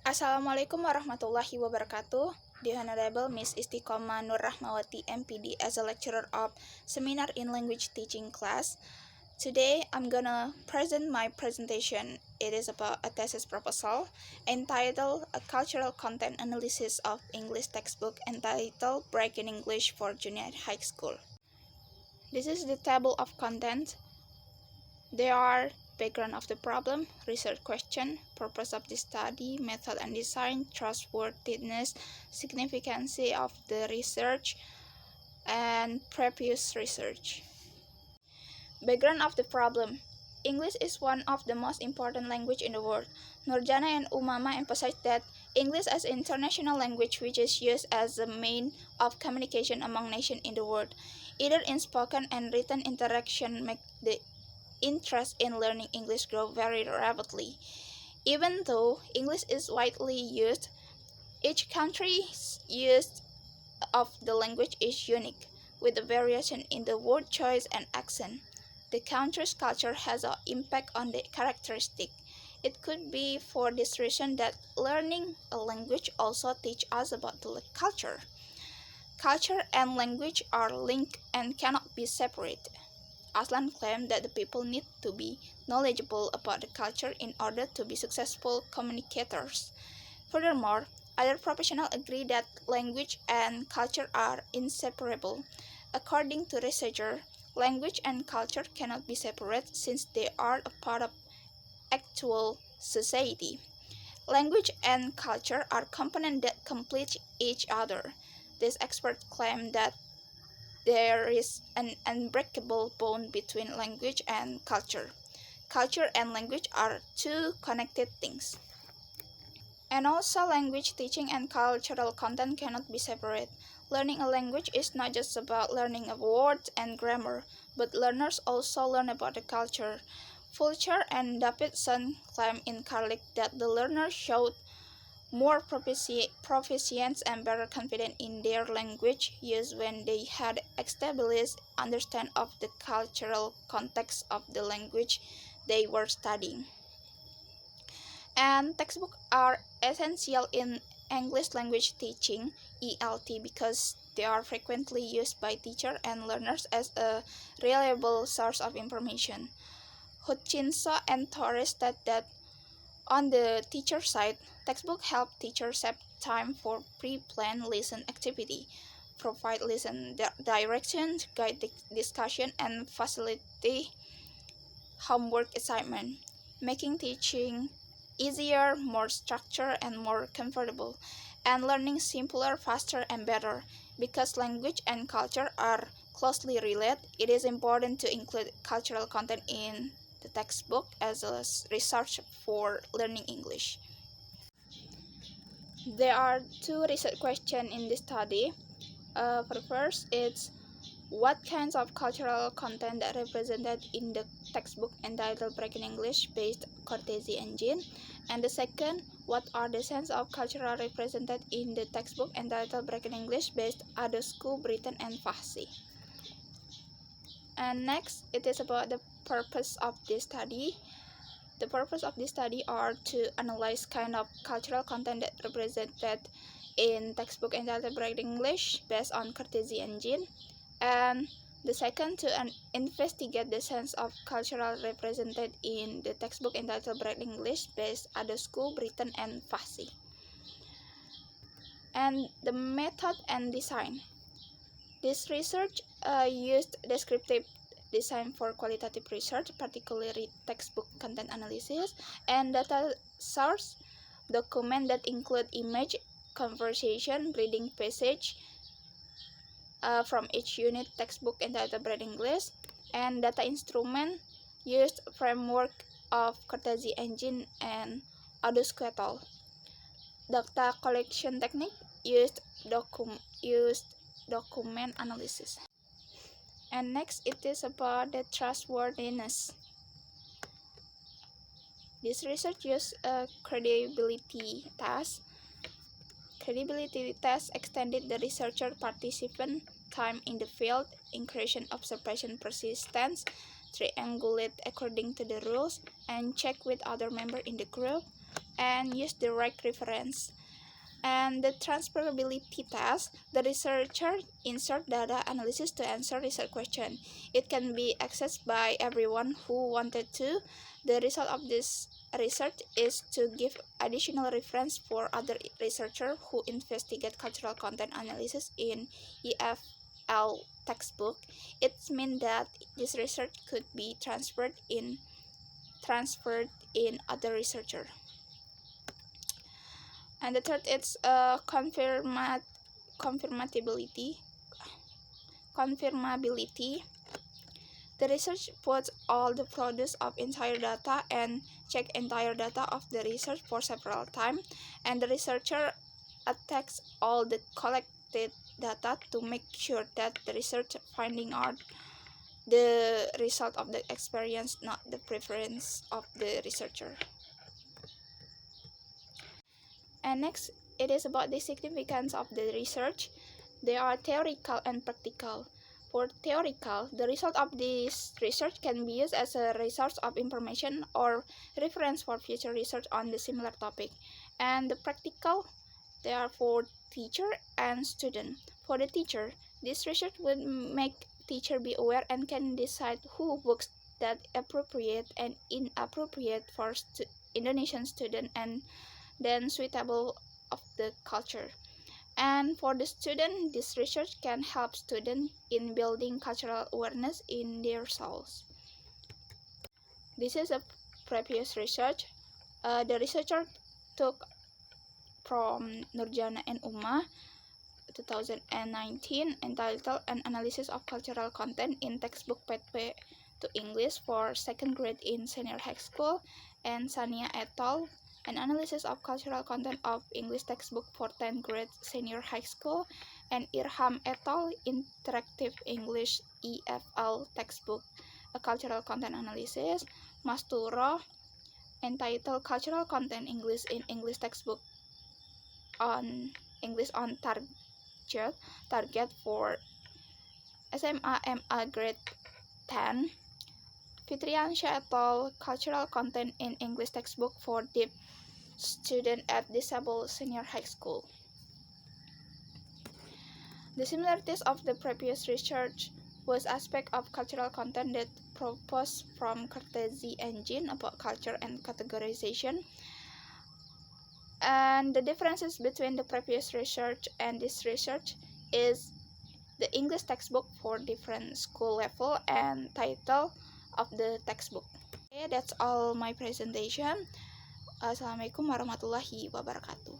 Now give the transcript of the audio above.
Assalamualaikum warahmatullahi wabarakatuh. The Honorable Miss Istiqomah Nur Rahmawati MPD as a lecturer of Seminar in Language Teaching class. Today I'm gonna present my presentation. It is about a thesis proposal entitled A Cultural Content Analysis of English Textbook entitled Breaking English for Junior High School. This is the table of contents. They are background of the problem, research question, purpose of the study, method and design, trustworthiness, significance of the research, and previous research. Background of the problem. English is one of the most important language in the world. Nurjana and Umama emphasize that English as an international language which is used as the mean of communication among nations in the world. Either in spoken and written interaction make the interest in learning English grow very rapidly. Even though English is widely used, each country's use of the language is unique, with a variation in the word choice and accent. The country's culture has an impact on the characteristic. It could be for this reason that learning a language also teach us about the culture. Culture and language are linked and cannot be separated. Aslan claimed that the people need to be knowledgeable about the culture in order to be successful communicators. Furthermore, other professionals agree that language and culture are inseparable. According to researchers, language and culture cannot be separated since they are a part of actual society. Language and culture are components that complete each other. This expert claimed that there is an unbreakable bond between language and culture. Culture and language are two connected things. And also, language teaching and cultural content cannot be separate. Learning a language is not just about learning of words and grammar, but learners also learn about the culture. Fulcher and Davidson claim in Carlick that the learners showed more proficient and better confidence in their language use when they had established understanding of the cultural context of the language they were studying. And textbooks are essential in English language teaching (ELT) because they are frequently used by teachers and learners as a reliable source of information. Hutchinson and Torres state that on the teacher side, textbooks help teachers save time for pre-planned lesson activity, provide lesson direction, guide discussion, and facilitate homework assignment, making teaching easier, more structured, and more comfortable, and learning simpler, faster, and better. Because language and culture are closely related, it is important to include cultural content in the textbook as a research for learning English. There are two research questions in this study. For the first, it's what kinds of cultural content that represented in the textbook entitled Breaking English based Cortese engine, and the second, what are the sense of cultural represented in the textbook entitled Breaking English based Adoscu, Britain, and Fahsi. And next, it is about the purpose of this study. The purpose of this study are to analyze kind of cultural content that represented in textbook entitled Breaking English based on Cortese engine, and the second to investigate the sense of cultural represented in the textbook entitled Breaking English based Adoscu, Britain, and Fahsi. And the method and design. This research used descriptive design for qualitative research, particularly textbook content analysis, and data source document that include image, conversation, reading passage from each unit textbook entitled Breaking English, and data instrument used framework of Cortese engine and Adoscu et al. Data collection technique used document analysis. And next, it is about the trustworthiness. This research used a credibility test. Credibility test extended the researcher participant time in the field, increasing observation persistence, triangulate according to the rules, and check with other members in the group, and use direct reference. And the transferability test, the researcher insert data analysis to answer research question. It can be accessed by everyone who wanted to. The result of this research is to give additional reference for other researchers who investigate cultural content analysis in EFL textbook. It means that this research could be transferred in other researcher. And the third is confirmability. The research puts all the products of entire data and check entire data of the research for several times, and the researcher attacks all the collected data to make sure that the research finding are the result of the experience, not the preference of the researcher. And next, it is about the significance of the research. They are theoretical and practical. For theoretical, the result of this research can be used as a resource of information or reference for future research on the similar topic. And the practical, they are for teacher and student. For the teacher, this research would make teacher be aware and can decide who books that appropriate and inappropriate for Indonesian student and then suitable of the culture. And for the student, this research can help students in building cultural awareness in their souls. This is a previous research. The researcher took from Nurjana and Uma 2019 entitled An Analysis of Cultural Content in Textbook Pathway to English for Second Grade in Senior High School, and Sania et al. An Analysis of Cultural Content of English Textbook for 10th Grade Senior High School, and Irham et al. Interactive English EFL Textbook, a Cultural Content Analysis. Masturo entitled Cultural Content English in English Textbook on English on Target for SMA Grade 10. Fitriansha et al. Cultural Content in English Textbook for Deaf Student at Disabled Senior High School. The similarities of the previous research was aspect of cultural content that proposed from Cartesian engine about culture and categorization. And the differences between the previous research and this research is the English textbook for different school level and title of the textbook. Okay, that's all my presentation. Assalamualaikum warahmatullahi wabarakatuh.